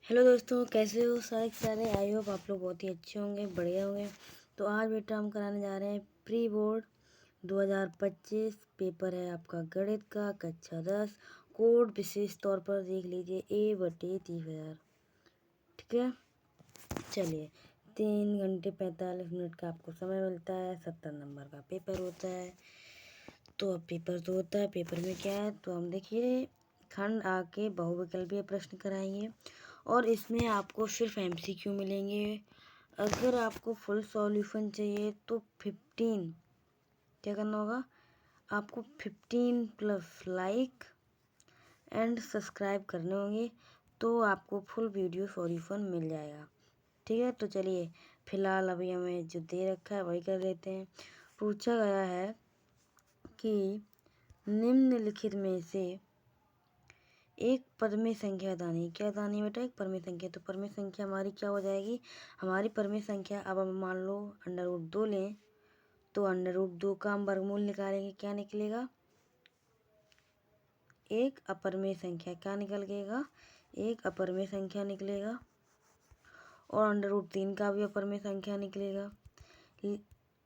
Hello दोस्तों, कैसे हो सारे के सारे। आई होप आप लोग बहुत ही अच्छे होंगे, बढ़िया होंगे। तो आज बेटा हम कराने जा रहे हैं प्री बोर्ड 2025। पेपर है आपका गणित का कक्षा 10। कोड विशेष तौर पर देख लीजिए A/30,000। ठीक है, चलिए। 3 घंटे 45 मिनट का आपको समय मिलता है। 70 नंबर का पेपर होता है। तो अब पेपर तो होता है, पेपर में क्या है तो हम देखिए खंड आके बहुविकल्पीय प्रश्न कराएंगे और इसमें आपको सिर्फ MCQ मिलेंगे। अगर आपको फुल सॉल्यूशन चाहिए तो 15 क्या करना होगा आपको, 15 प्लस लाइक एंड सब्सक्राइब करने होंगे तो आपको फुल वीडियो सॉल्यूशन मिल जाएगा। ठीक है, तो चलिए फिलहाल अभी हमें जो दे रखा है वही कर लेते हैं। पूछा गया है कि निम्नलिखित में से एक परमेय संख्या दानी। क्या दानी बेटा? एक परमेय संख्या। तो परमेय संख्या हमारी क्या हो जाएगी? हमारी परमेय संख्या, अब हम मान लो √2 लें तो √2 का हम वर्गमूल निकालेंगे, क्या निकलेगा? एक अपरमेय संख्या। क्या निकलेगा? एक अपरमेय संख्या निकलेगा। और √3 का भी अपरमेय संख्या निकलेगा।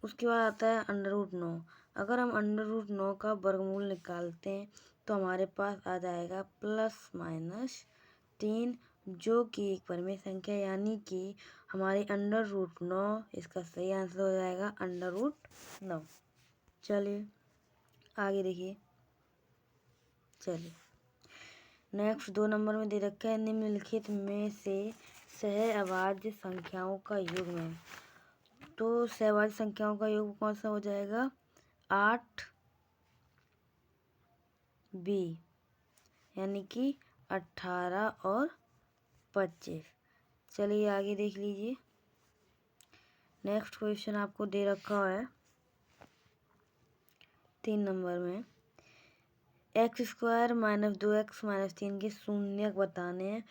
उसके बाद आता है √9। अगर हम √9 का वर्गमूल निकालते हैं तो हमारे पास आ जाएगा ±3, जो कि एक परमेय संख्या, यानी कि हमारी √9 इसका सही आंसर हो जाएगा √9। चलिए आगे देखिए। चलिए नेक्स्ट 2 नंबर में दे रखा है निम्नलिखित में से सहअभाज्य संख्याओं का युग्म है। तो सहअभाज्य संख्याओं का योग कौन सा हो जाएगा? 8b, यानी कि 18 और 25। चलिए आगे देख लीजिए। नेक्स्ट क्वेश्चन आपको दे रखा है 3 नंबर में, x² - 2x - 3 के शून्यक बताने हैं।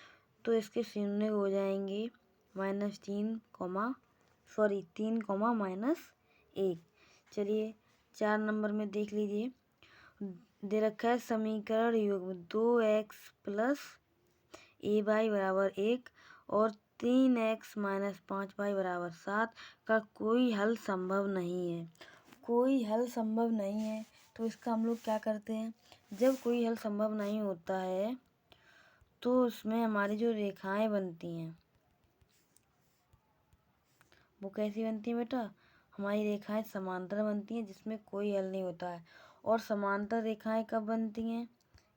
तो इसके शून्य हो जाएंगे -3, 3, -1। चलिए 4 नंबर में देख लीजिए। दे रखा है समीकरण युग्म 2x + ay = 1 और 3x - 5y = 7 का कोई हल संभव नहीं है। कोई हल संभव नहीं है तो इसका हम लोग क्या करते हैं, जब कोई हल संभव नहीं होता है तो उसमें हमारी जो रेखाएं बनती हैं वो कैसी बनती हैं बेटा? हमारी रेखाएं समांतर बनती हैं जिसमें कोई हल नहीं होता है। और समांतर रेखाएं कब बनती हैं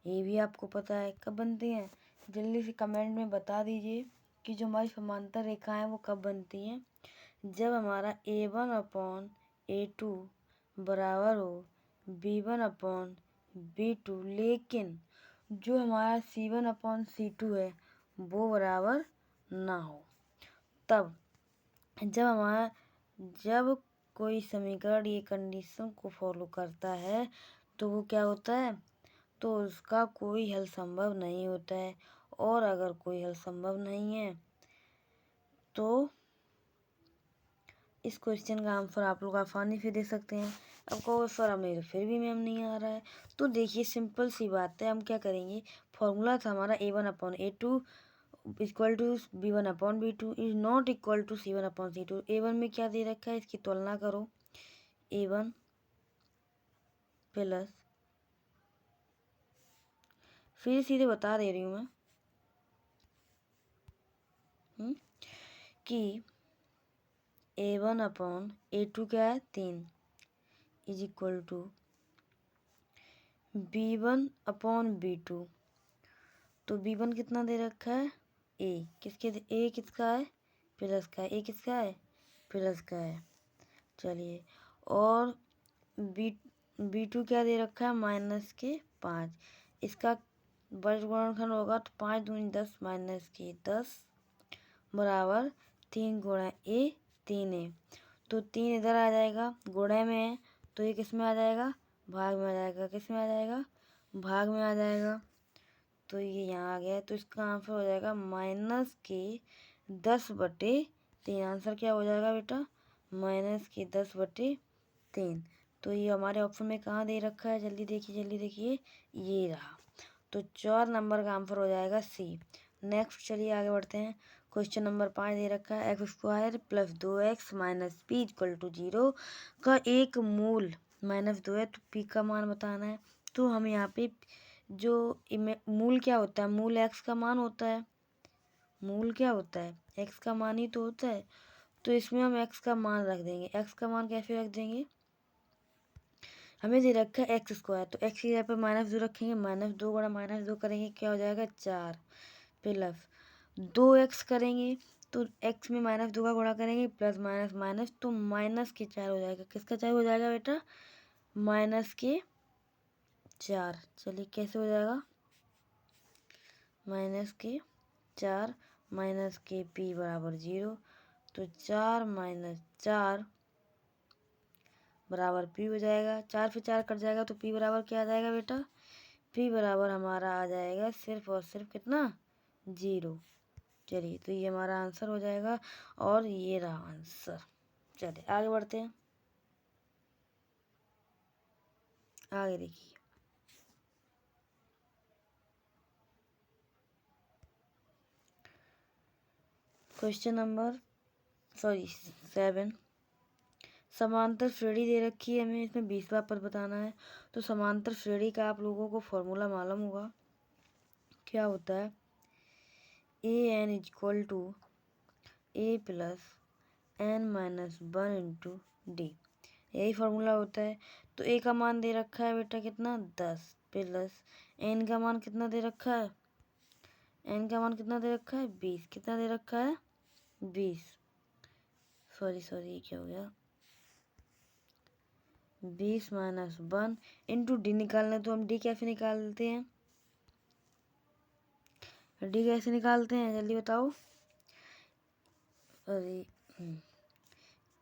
ये भी आपको पता है। कब बनती हैं? जल्दी से कमेंट में बता दीजिए कि जो हमारी समांतर रेखाएं हैं वो कब बनती हैं। जब हमारा A1/A2 बराबर हो B1/B2, लेकिन जो हमारा C1/C2 है वो बराबर ना हो। तब जब कोई समीकरण ये कंडीशन को फॉलो करता है तो वो क्या होता है, तो उसका कोई हल संभव नहीं होता है। और अगर कोई हल संभव नहीं है तो इस क्वेश्चन का आंसर आप लोग आसानी से दे सकते हैं। अब कहो सर हमें फिर भी मैम नहीं आ रहा है, तो देखिए सिंपल सी बात है। हम क्या करेंगे, फॉर्मूला था हमारा A1/A2 = B1/B2 is not equal to C1/C2। A1 में क्या दे रखा है इसकी तुलना करो, A1 प्लस, फिर सीधे बता दे रही हूँ मैं कि A1/A2 क्या है 3 इज इक्वल टू B1/B2। तो B1 कितना दे रखा है? A किसका है? प्लस का है। A किसका है? प्लस का है। चलिए, और B2 क्या दे रखा है? -5। इसका वर्गगुणनखंड होगा तो 5 दूनी 10 -10 बराबर 3 × A 3A। तो 3 इधर आ जाएगा, गुणे में है तो ये किस में आ जाएगा? भाग में आ जाएगा। किस में आ जाएगा? भाग में आ जाएगा। तो ये यहाँ आ गया, तो इसका आंसर हो जाएगा -10/3। आंसर क्या हो जाएगा बेटा? -10/3। तो ये हमारे ऑप्शन में कहाँ दे रखा है? जल्दी देखिए, ये रहा। तो 4 नंबर का आंसर हो जाएगा C। नेक्स्ट चलिए आगे बढ़ते हैं। क्वेश्चन नंबर 5 दे रखा है x² plus 2x minus P equal to 0 का एक मूल -2 है, तो p का मान बताना है। तो हम यहाँ पे जो मूल क्या होता है, मूल x का मान होता है। मूल क्या होता है, x का मान ही तो होता है। तो इसमें हम x का मान रख देंगे। x का मान कैसे रख देंगे, हमें दे रखा है x², तो x की जगह पर -2 रखेंगे। -2 गुणा -2 करेंगे, क्या हो जाएगा 4 प्लस 2x करेंगे, तो x में -2 का गुणा करेंगे प्लस माइनस माइनस, तो माइनस के 4 हो जाएगा। किसका 4 हो जाएगा बेटा, माइनस के 4। चलिए कैसे हो जाएगा, माइनस के 4 माइनस के p बराबर 0, तो 4 माइनस 4 बराबर p हो जाएगा। 4 से 4 कट जाएगा, तो p बराबर क्या आ जाएगा बेटा, p बराबर हमारा आ जाएगा सिर्फ और सिर्फ कितना, 0। चलिए तो ये हमारा आंसर हो जाएगा और ये रहा आंसर। चलिए आगे बढ़ते हैं। आगे देखिए क्वेश्चन नंबर 7। समांतर श्रेणी दे रखी है हमें, इसमें 20वां पद बताना है। तो समांतर श्रेणी का आप लोगों को फॉर्मूला मालूम होगा, क्या होता है, an equal to a plus n minus 1 into D, यही फार्मूला होता है। तो a का मान दे रखा है बेटा कितना, 10 प्लस n का मान कितना दे रखा है, n का मान कितना दे रखा है 20, कितना दे रखा है 20, सॉरी क्या हो गया, 20 माइनस 1 इंटू डी निकालना है। तो हम डी कैसे निकालते हैं, डी कैसे निकालते हैं जल्दी बताओ। अरे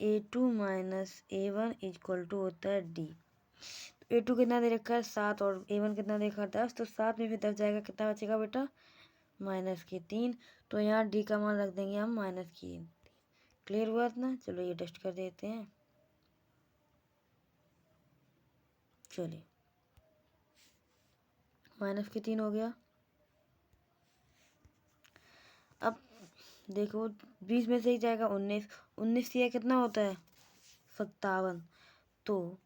A2 minus A1 equal to होता है डी। A2 कितना दे रखा है 7 और A1 कितना दे रखा है 10, तो 7 में फिर 10 जाएगा, कितना बचेगा बेटा, माइनस के 3। तो यहाँ डी का मान रख देंगे हम माइनस की 3। क्लियर हुआ इतना, चलो ये टेस्ट कर देते हैं। चलिए माइनस के 3 हो गया। अब देखो 20 में से ही जाएगा 19, 19 से कितना होता है 57, तो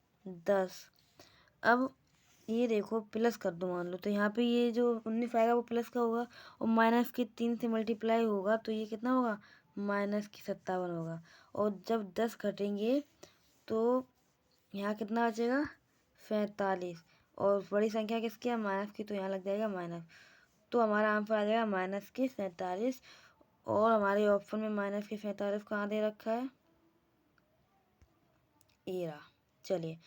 10। अब ये देखो प्लस कर दो मान लो, तो यहाँ पे ये जो 19 आएगा वो प्लस का होगा और माइनस के 3 से मल्टीप्लाई होगा, तो ये कितना होगा, माइनस की 57 होगा। और जब 10 घटेंगे तो यहाँ कितना बचेगा 45, और बड़ी संख्या किसकी है, माइनस की, तो यहाँ लग जाएगा माइनस। तो हमारा आंसर आ जाएगा माइनस के 47। और हमारे ऑप्शन में माइनस के 47 कहाँ दे रखा है, ये रहा। चलिए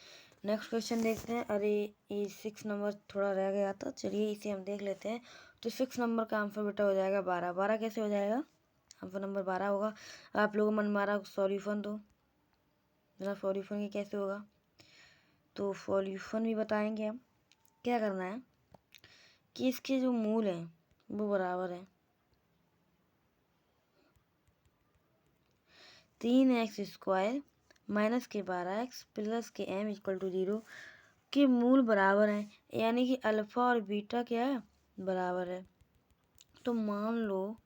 नेक्स्ट क्वेश्चन देखते हैं। अरे ये 6 नंबर थोड़ा रह गया था, चलिए इसे हम देख लेते हैं। तो 6 नंबर का आंसर बेटा हो जाएगा 12। 12 कैसे हो जाएगा, आंसर नंबर 12 होगा। आप लोगों मन मारा सॉल्यूशन दो, जरा सॉल्यूशन की कैसे होगा, तो सॉल्यूशन भी बताएंगे हम। क्या करना है कि इसके जो मूल हैं वो बराबर है 3x² माइनस के 12x प्लस के m इक्वल टू 0 के मूल बराबर हैं, यानी कि अल्फा और बीटा क्या है, बराबर है। तो मान लो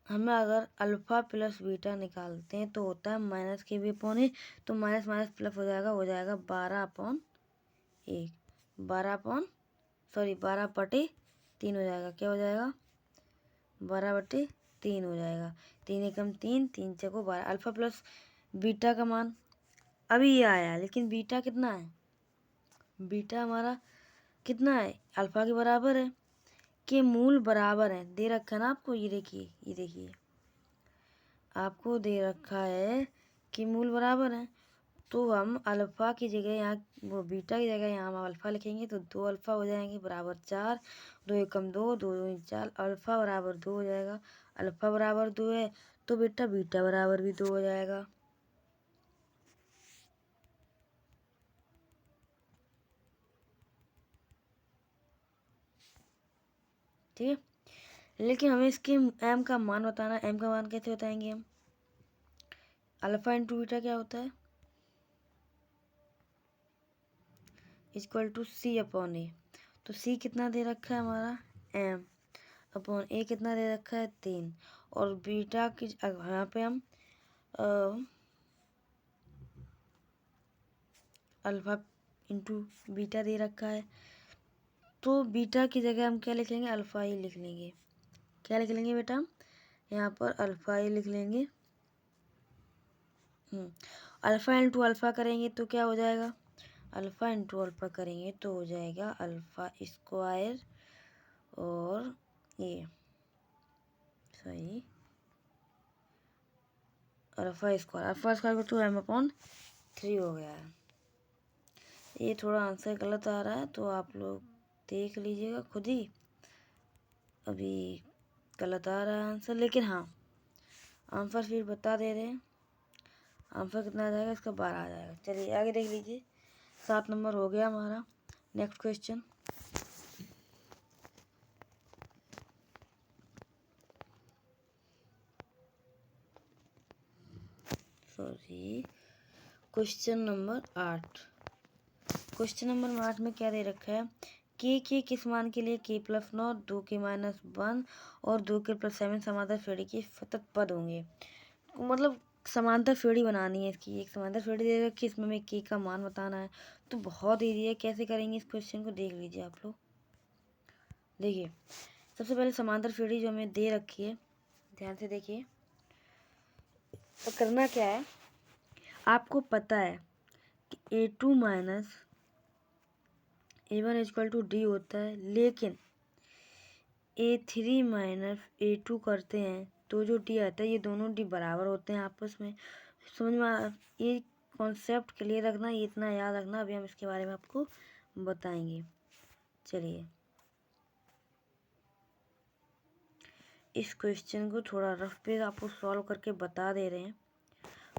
हमें अगर अल्फा प्लस बीटा निकालते हैं तो होता है माइनस के भी अपॉन ए, तो माइनस माइनस प्लस हो जाएगा 12/1, 12/3 हो जाएगा। क्या हो जाएगा 12/3 हो जाएगा। 3 एकम 3, 3 चको 12। अल्फा प्लस बीटा का मान अभी ये आया, लेकिन बीटा कितना है, बीटा हमारा कितना है, अल्फा के बराबर है, के मूल बराबर है, दे रखा है ना आपको, ये देखिए आपको दे रखा है कि मूल बराबर है। तो हम अल्फा की जगह यहाँ, वो बीटा की जगह यहाँ हम अल्फा लिखेंगे, तो 2 अल्फा हो जाएंगे बराबर 4, 2 एकम 2, 2 दूनी 4, अल्फा बराबर 2 हो जाएगा। अल्फा बराबर 2 है तो बेटा बीटा बराबर भी 2 हो जाएगा। ठीक है, लेकिन हमें इसके एम का मान बताना है। एम का मान कैसे बताएंगे हम, अल्फा इंटू बीटा क्या होता है, इक्वल टू सी अपॉन ए। तो सी कितना दे रखा है हमारा, एम। अपॉन ए कितना दे रखा है 3, और बीटा की यहाँ पे हम अल्फा इंटू बीटा दे रखा है, तो बीटा की जगह हम क्या लिख लेंगे, अल्फा ही लिख लेंगे। क्या लिख लेंगे बेटा, यहाँ पर अल्फा ही लिख लेंगे। अल्फा इंटू अल्फा करेंगे तो क्या हो जाएगा, अल्फा इंटू अल्फा करेंगे तो हो जाएगा अल्फा स्क्वायर, और ये सही अल्फा स्क्वायर को तो m/3 हो गया है। ये थोड़ा आंसर गलत आ रहा है तो आप लोग देख लीजिएगा खुद ही, अभी गलत आ रहा है आंसर, लेकिन हाँ आंसर फिर बता दे रहे हैं। आंसर कितना आ जाएगा इसका, 12 आ जाएगा। चलिए आगे देख लीजिए, 7 नंबर हो गया हमारा। Next question, question number 8। Question number 8 में क्या दे रखा है, के किस मान के लिए k+9, 2k-1 और 2k+7 समांतर श्रेणी के सतत पद होंगे। मतलब समांतर श्रेणी बनानी है इसकी, एक समांतर श्रेणी दे रखी है, इसमें हमें के का मान बताना है। तो बहुत ईजी है, कैसे करेंगे इस क्वेश्चन को देख लीजिए आप लोग। देखिए सबसे पहले समांतर श्रेणी जो हमें दे रखी है, ध्यान से देखिए। तो करना क्या है, आपको पता है कि a2 minus a1 equal to D होता है, लेकिन a3 माइनस a2 करते हैं तो जो डी आता है, ये दोनों डी बराबर होते हैं आपस में। समझ में ये कॉन्सेप्ट क्लियर रखना, ये इतना याद रखना, अभी हम इसके बारे में आपको बताएंगे। चलिए इस क्वेश्चन को थोड़ा रफ पे आपको सॉल्व करके बता दे रहे हैं।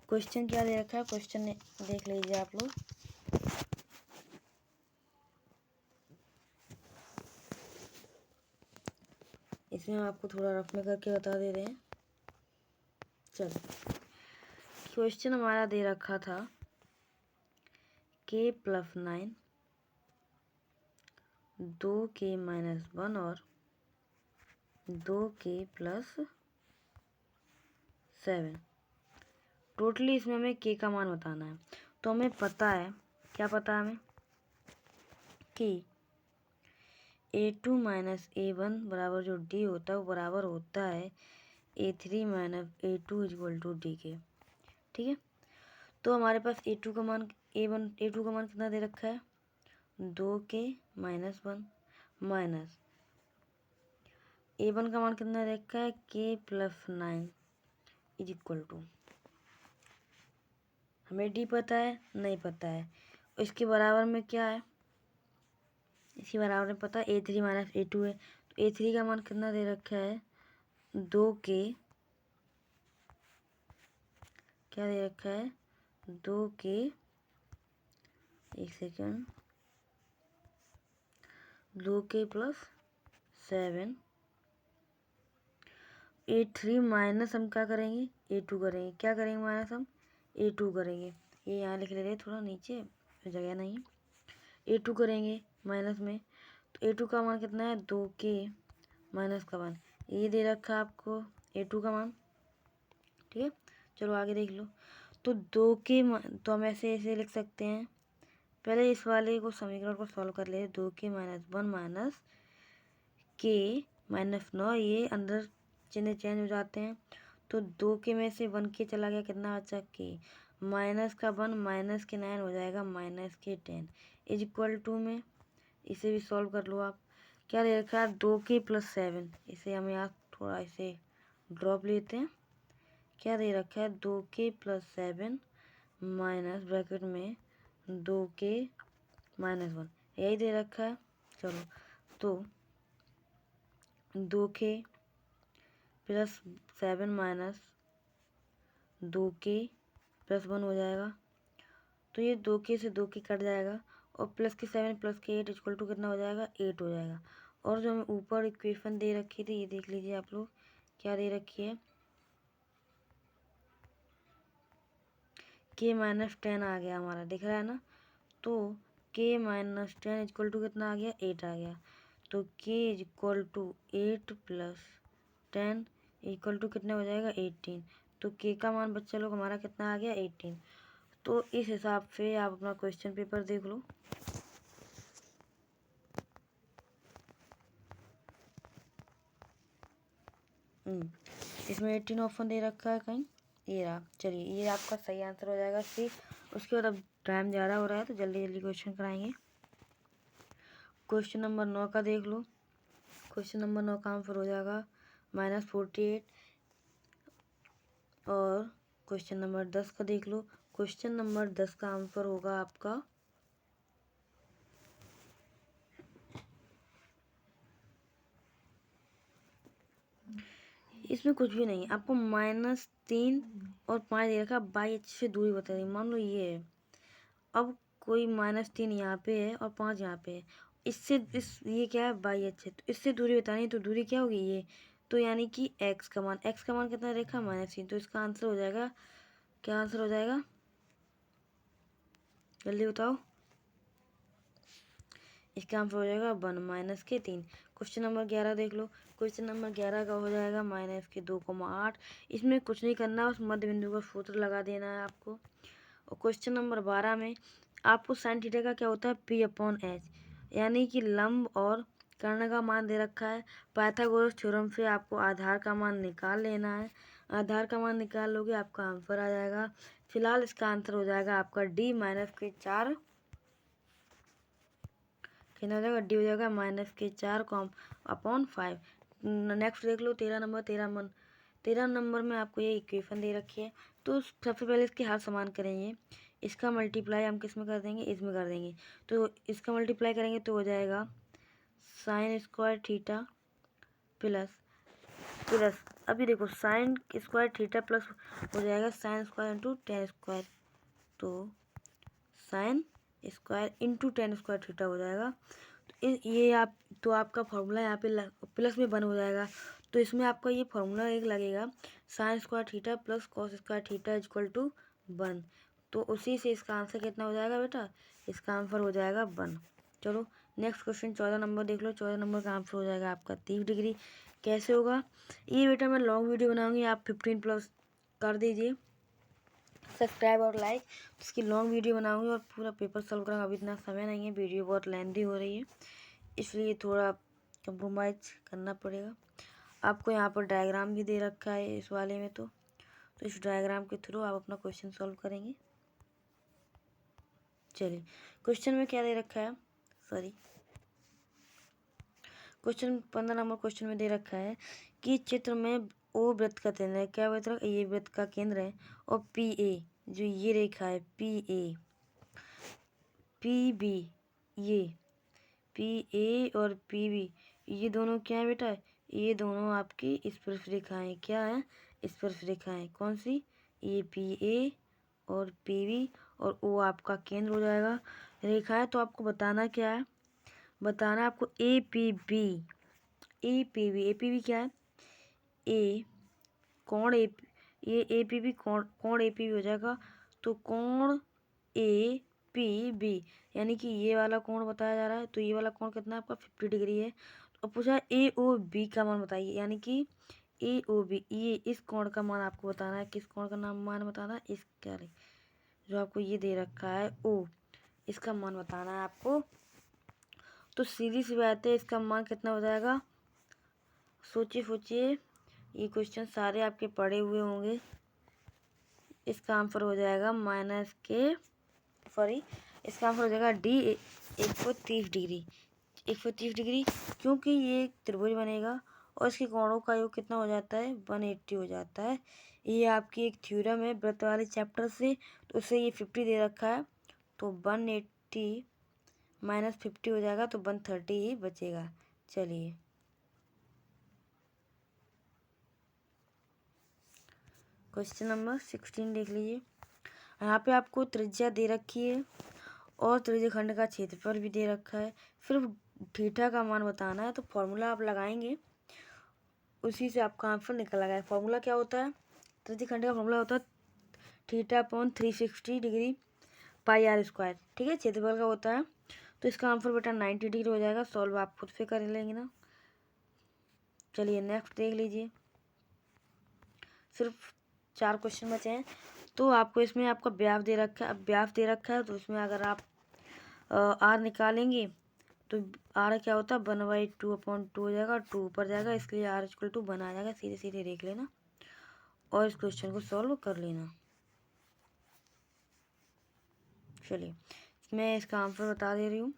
क्वेश्चन क्या दे रखा है, क्वेश्चन देख लीजिए आप लोग। इसमें हम आपको थोड़ा रफ में करके बता दे रहे हैं। चलो क्वेश्चन हमारा दे रखा था k+9, 2k-1 और 2k+7। टोटली इसमें हमें k का मान बताना है। तो हमें पता है, क्या पता है हमें, कि a2 माइनस a1 बराबर जो d होता है वो बराबर होता है a3 minus a2 equal to D के। ठीक है, तो हमारे पास a2 का मान a2 का मान कितना दे रखा है, 2k-1 माइनस a1 का मान कितना दे रखा है, k+9 इज इक्वल टू, हमें डी पता है, नहीं पता है, इसके बराबर में क्या है, इसके बराबर में पता है a3 माइनस a2 है। तो a3 का मान कितना दे रखा है, 2k, क्या दे रखा है, 2k, एक सेकेंड, 2k+7। a3 माइनस हम क्या करेंगे, a2 करेंगे। क्या करेंगे माइनस हम, a2 करेंगे। ये यहाँ लिख ले रहे, थोड़ा नीचे जगह नहीं, a2 करेंगे माइनस में। तो a2 का मान कितना है, 2k माइनस का मान, ये दे रखा है आपको a2 का मान। ठीक है, चलो आगे देख लो। तो 2k तो हम ऐसे ऐसे लिख सकते हैं, पहले इस वाले को समीकरण को सॉल्व कर ले। 2k-1 माइनस k-9, ये अंदर चिन्ह चेंज हो जाते हैं, तो 2k में से 1k चला गया, कितना बचा k, माइनस का 1 माइनस के 9 हो जाएगा माइनस के 10 इज इक्वल टू में। इसे भी सॉल्व कर लो आप। क्या दे रखा है, 2k+7, इसे हम यहाँ थोड़ा इसे ड्रॉप लेते हैं। क्या दे रखा है, 2k+7 माइनस ब्रैकेट में 2k-1, यही दे रखा है। चलो तो 2k+7 माइनस 2k+1 हो जाएगा, तो ये 2k से 2k कट जाएगा, और प्लस के 7 प्लस के 8 इक्वल टू कितना हो जाएगा, 8 हो जाएगा। और जो हमें ऊपर इक्वेशन दे रखी थी, ये देख लीजिए आप लोग, क्या दे रखी है, k-10 आ गया हमारा, दिख रहा है ना। तो k-10 इक्वल टू कितना आ गया, 8 आ गया। तो k is equal to 8 plus 10 equal to कितना हो जाएगा 18। तो k का मान बच्चा लोग हमारा कितना आ गया 18। तो इस हिसाब से आप अपना क्वेश्चन पेपर देख लो। इसमें 18 ऑप्शन दे रखा है कहीं, ये रहा। चलिए ये आपका सही आंसर हो जाएगा सी। उसके बाद अब टाइम ज़्यादा हो रहा है तो जल्दी जल्दी क्वेश्चन कराएंगे। क्वेश्चन नंबर 9 का देख लो। क्वेश्चन नंबर 9 का आंसर हो जाएगा -48। और क्वेश्चन नंबर 10 का देख लो। क्वेश्चन नंबर 10 का आंसर होगा आपका इसमें कुछ भी नहीं, आपको -3 और 5 दे रखा, बाई अच्छे से दूरी बता दी। मान लो ये है, अब कोई -3 यहाँ पे है और 5 यहाँ पे है, इससे इस ये क्या है बाई अच्छे, तो इससे दूरी बतानी, तो दूरी क्या होगी ये, तो यानी कि x का मान कितना रेखा -3। तो इसका आंसर हो जाएगा, क्या आंसर हो जाएगा जल्दी बताओ। इसका आंसर हो जाएगा 1 - 3। क्वेश्चन नंबर 11 देख लो। क्वेश्चन नंबर 11 का हो जाएगा -2,8। इसमें कुछ नहीं करना, बस मध्य बिंदु का सूत्र लगा देना है आपको। और क्वेश्चन नंबर 12 में आपको साइन थीटा का क्या होता है P/H, यानी कि लंब और कर्ण का मान दे रखा है। पाइथागोरस थ्योरम से आपको आधार का मान निकाल लेना है। आधार का मान निकाल लोगे आपका आंसर आ जाएगा। फिलहाल इसका आंसर हो जाएगा आपका D - 4, कितना हो जाएगा डी हो जाएगा -4/5। नेक्स्ट देख लो 13 नंबर में आपको ये इक्वेशन दे रखी है। तो सबसे पहले इसके हर समान करेंगे। इसका मल्टीप्लाई हम किस में कर देंगे, इसमें कर देंगे। तो इसका मल्टीप्लाई करेंगे तो हो जाएगा sin स्क्वायर थीटा प्लस अभी देखो sin स्क्वायर थीटा प्लस हो जाएगा sin square into ten square. तो sin square into ten square theta हो जाएगा। ये आप तो आपका फॉर्मूला यहाँ पे प्लस में 1 हो जाएगा। तो इसमें आपका ये फॉर्मूला एक लगेगा sine square theta plus cos square theta equal to 1। तो उसी से इसका आंसर कितना हो जाएगा बेटा, इसका आंसर हो जाएगा 1। चलो नेक्स्ट क्वेश्चन 14 नंबर देख लो। 14 नंबर का आंसर हो जाएगा आपका 30 डिग्री। कैसे होगा ये बेटा, मैं लॉन्ग वीडियो बनाऊंगी, आप 15+ कर दीजिए सब्सक्राइब और लाइक। इसकी लॉन्ग वीडियो बनाऊंगी और पूरा पेपर सॉल्व करूँगा। अभी इतना समय नहीं है, वीडियो बहुत लेंथी हो रही है, इसलिए थोड़ा कंप्रोमाइज करना पड़ेगा। आपको यहाँ पर डायग्राम भी दे रखा है इस वाले में, तो इस डायग्राम के थ्रू आप अपना क्वेश्चन सॉल्व करेंगे। चलिए क्वेश्चन में क्या दे रखा है, क्वेश्चन 15 नंबर क्वेश्चन में दे रखा है कि चित्र में ओ वृत्त का केंद्र है। क्या वृत्त, ये वृत्त का केंद्र है। और PA जो ये रेखा है PA, PB ये PA और PB ये दोनों क्या है बेटा, ये दोनों आपकी स्पर्श रेखाएं। क्या है, स्पर्श रेखाएं। कौन सी, ये PA और PB और O आपका केंद्र हो जाएगा रेखा है। तो आपको बताना क्या है, बताना आपको APB क्या है, ए कोण ए, ये APB कोण APB हो जाएगा। तो कोण APB यानी कि ये वाला कोण बताया जा रहा है। तो ये वाला कोण कितना आपका 50 डिग्री है। और पूछा AOB का मान बताइए, यानी कि AOB ये इस कोण का मान आपको बताना है। किस कोण का मान बताना है, इस क्या जो आपको ये दे रखा है O, इसका मान बताना है आपको। तो सीधी सी बात है, इसका मान कितना हो जाएगा, सोचिए ये क्वेश्चन सारे आपके पढ़े हुए होंगे। इसका आंसर हो जाएगा इसका आंसर हो जाएगा D 130 डिग्री। क्योंकि ये एक त्रिभुज बनेगा और इसके कोणों का योग कितना हो जाता है 180 हो जाता है। ये आपकी एक थ्योरम है वृत्त वाले चैप्टर से, तो उससे ये 50 दे रखा है। तो 180 - 50 हो जाएगा, तो 130 ही बचेगा। चलिए क्वेश्चन नंबर 16 देख लीजिए। यहाँ पे आपको त्रिज्या दे रखी है और त्रिज्यखंड का क्षेत्रफल भी दे रखा है। सिर्फ थीटा का मान बताना है। तो फॉर्मूला आप लगाएंगे, उसी से आपका आंसर निकल आएगा। फॉर्मूला क्या होता है, त्रिज्यखंड का फॉर्मूला होता है θ/360 डिग्री πr²। ठीक है, क्षेत्रफल का होता है। तो इसका आंसर बेटा 90 डिग्री हो जाएगा। सॉल्व आप खुद से कर लेंगे ना। चलिए नेक्स्ट देख लीजिए, सिर्फ 4 क्वेश्चन बचे हैं। तो आपको इसमें आपका व्यास दे रखा है, अब व्यास दे रखा है तो इसमें अगर आप आर निकालेंगे तो आर क्या होता है 1/2/2 हो जाएगा, 2 ऊपर जाएगा, इसलिए आर इक्वल टू 1 आ जाएगा। सीधे सीधे देख लेना और इस क्वेश्चन को सॉल्व कर लेना। चलिए मैं इसका आंसर बता दे रही हूँ।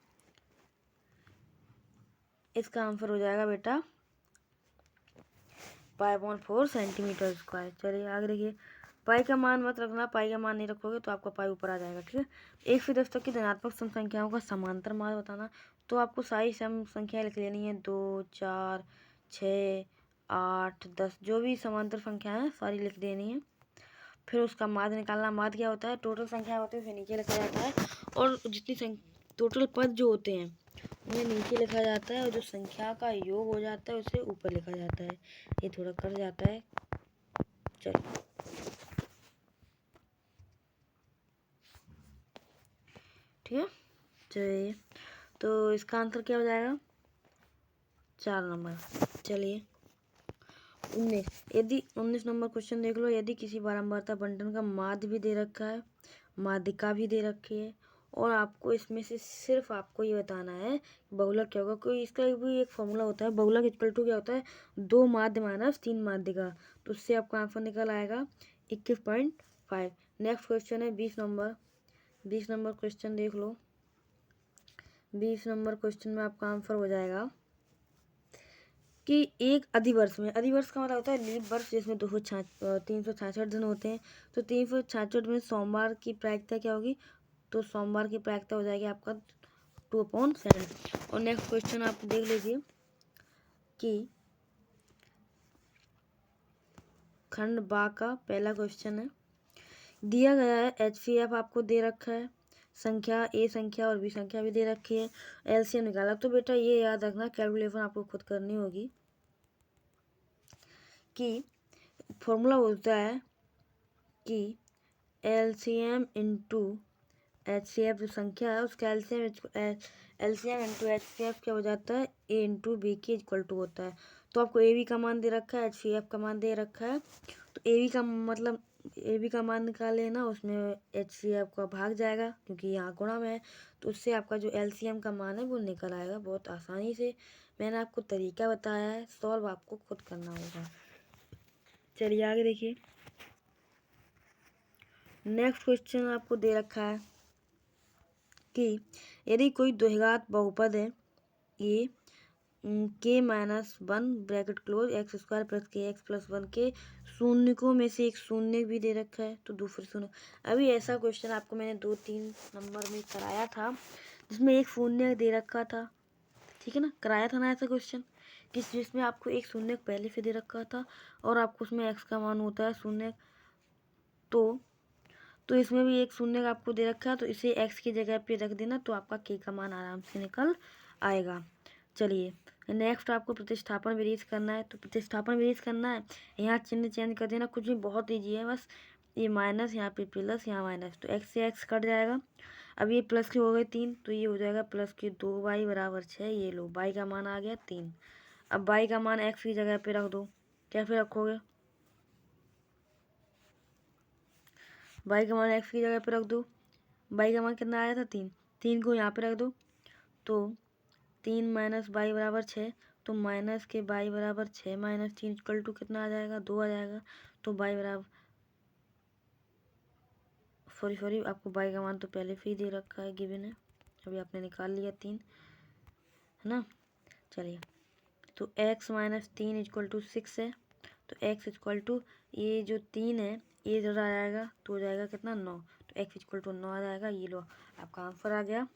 इसका आंसर हो जाएगा बेटा 5.4 सेंटीमीटर स्क्वायर। चलिए आगे देखिए, पाई का मान मत रखना, पाई का मान नहीं रखोगे तो आपका पाई ऊपर आ जाएगा। ठीक है, 1 से 10 तक की धनात्मक सम संख्याओं का समांतर मान बताना। तो आपको सारी सम संख्याएं लिख लेनी है, 2 4 6 8 10, जो भी समांतर संख्याएं हैं सारी लिख देनी है। फिर उसका माध्य निकालना। माध्य क्या होता है, टोटल संख्या होती है उसे नीचे लिखा जाता है, और जितनी टोटल पद जो होते हैं उन्हें नीचे लिखा जाता है, और जो संख्या का योग हो जाता है उसे ऊपर लिखा जाता है। ये थोड़ा कर जाता है। चलिए ठीक है, चलिए तो इसका आंसर क्या हो जाएगा 4 नंबर। चलिए 19, यदि 19 नंबर क्वेश्चन देख लो। यदि किसी बारंबारता बंटन का माध्य भी दे रखा है, माध्यिका भी दे रखी है, और आपको इसमें से सिर्फ आपको ये बताना है बहुलक क्या होगा। कोई इसका भी एक फॉर्मूला होता है, बहुलक इक्वल टू क्या होता है 2 माध्य माइनस 3 माध्यिका। तो उससे आपका आंसर निकल आएगा 21.5। नेक्स्ट क्वेश्चन है 20 नंबर। 20 नंबर क्वेश्चन देख लो। 20 नंबर क्वेश्चन में आपका आंसर हो जाएगा कि एक अधिवर्ष में, अधिवर्ष का मतलब होता है लीप वर्ष, जिसमें 366 दिन होते हैं। तो 366 में सोमवार की प्रायिकता क्या होगी, तो सोमवार की प्रायिकता हो जाएगी आपका 2/7। और नेक्स्ट क्वेश्चन आप देख लीजिए कि खंड बा का पहला क्वेश्चन है, दिया गया है HCF आपको दे रखा है, संख्या ए संख्या और बी संख्या भी दे रखी है, एलसीएम निकाला। तो बेटा ये याद रखना, कैलकुलेशन आपको खुद करनी होगी कि फॉर्मूला होता है कि एलसीएम इंटू HCF जो संख्या है उसका एलसीएम इंटू HCF क्या हो जाता है ए इंटू बी के इक्वल टू होता है। तो आपको ए बी का मान दे रखा है, HCF का मान दे रखा है, तो ए बी का मतलब ए बी का मान निकाल लेना, उसमें HCF का भाग जाएगा क्योंकि यहाँ गुणा में है, तो उससे आपका जो एलसीएम का मान है वो निकल आएगा बहुत आसानी से। मैंने आपको तरीका बताया है, सॉल्व आपको खुद करना होगा। चलिए आगे देखिए, नेक्स्ट क्वेश्चन आपको दे रखा है कि यदि कोई द्विघात बहुपद है ए k-1 bracket close x square plus के एक्स प्लस 1 के शून्यकों में से एक शून्य भी दे रखा है, तो दूसरे शून्य। अभी ऐसा क्वेश्चन आपको मैंने 2-3 नंबर में कराया था जिसमें एक शून्य दे रखा था। ठीक है ना, कराया था ना ऐसा क्वेश्चन जिसमें आपको एक शून्य पहले से दे रखा था और आपको उसमें x का मान होता है शून्य। तो इसमें भी एक शून्य का आपको दे रखा है, तो इसे x की जगह पे रख देना, तो आपका k का मान आराम से निकल आएगा। चलिए नेक्स्ट आपको प्रतिस्थापन विधि करना है। तो प्रतिस्थापन विधि करना है, यहाँ चिन्ह चेंज कर देना, कुछ भी, बहुत ईजी है। बस ये माइनस, यहाँ पे प्लस, यहाँ माइनस, तो x से x कट जाएगा। अब ये प्लस की हो गई 3, तो ये हो जाएगा प्लस की 2y बराबर 6। ये लो y का मान आ गया 3। अब y का मान x की जगह पे रख दो। कैसे रखोगे, y का मान x की जगह पे रख दो। y का मान कितना आया था 3, 3 को यहाँ पे रख दो, तो 3 माइनस y बराबर 6, तो माइनस के y बराबर 6 माइनस 3 इक्वल टू कितना आ जाएगा 2 आ जाएगा। तो y बराबर सॉरी आपको y का मान तो पहले से ही दे रखा है, गिवन है, अभी आपने निकाल लिया 3, है ना। चलिए तो x माइनस 3 इक्वल टू 6 है, तो x इक्वल टू ये जो 3 है ये जरा आएगा तो हो जाएगा कितना 9, तो x इक्वल टू 9 आ जाएगा। ये लो आपका आंसर आ गया।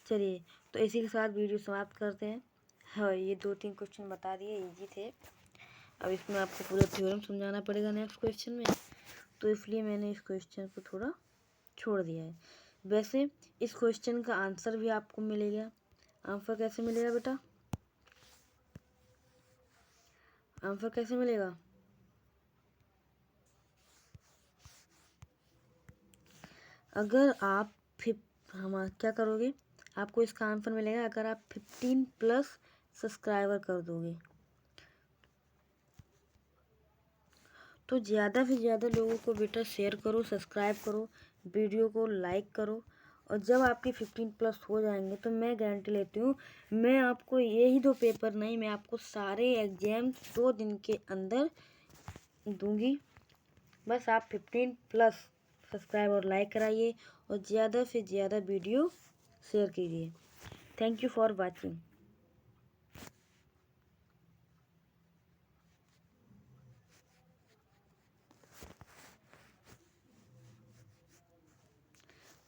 चलिए तो इसी के साथ वीडियो समाप्त करते हैं। हाँ ये 2-3 क्वेश्चन बता दिए, इजी थे। अब इसमें आपको पूरा थ्योरम समझाना पड़ेगा नेक्स्ट क्वेश्चन में, तो इसलिए मैंने इस क्वेश्चन को थोड़ा छोड़ दिया है। वैसे इस क्वेश्चन का आंसर भी आपको मिलेगा। आंसर कैसे मिलेगा बेटा, आंसर कैसे मिलेगा, अगर आप फिर हम क्या करोगे, आपको इसका आंसर मिलेगा अगर आप 15+ सब्सक्राइबर कर दोगे। तो ज़्यादा से ज़्यादा लोगों को बेटा शेयर करो, सब्सक्राइब करो, वीडियो को लाइक करो। और जब आपके 15+ हो जाएंगे तो मैं गारंटी लेती हूँ, मैं आपको यही 2 पेपर नहीं, मैं आपको सारे एग्जाम 2 दिन के अंदर दूंगी। बस आप 15+ सब्सक्राइब और लाइक कराइए और ज़्यादा से ज़्यादा वीडियो शेयर कीजिए। Thank you for watching.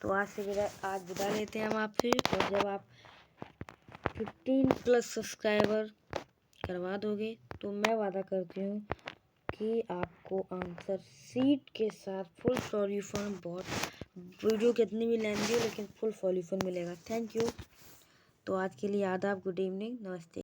तो आज विदा लेते हैं हम आपसे। और जब आप 15+ सब्सक्राइबर करवा दोगे तो मैं वादा करती हूँ कि आपको आंसर सीट के साथ फुल सॉल्यूशन, बहुत वीडियो कितनी भी लेंदी हो लेकिन फुल सॉल्यूशन मिलेगा। Thank you. तो आज के लिए आदाब, गुड इवनिंग, नमस्ते।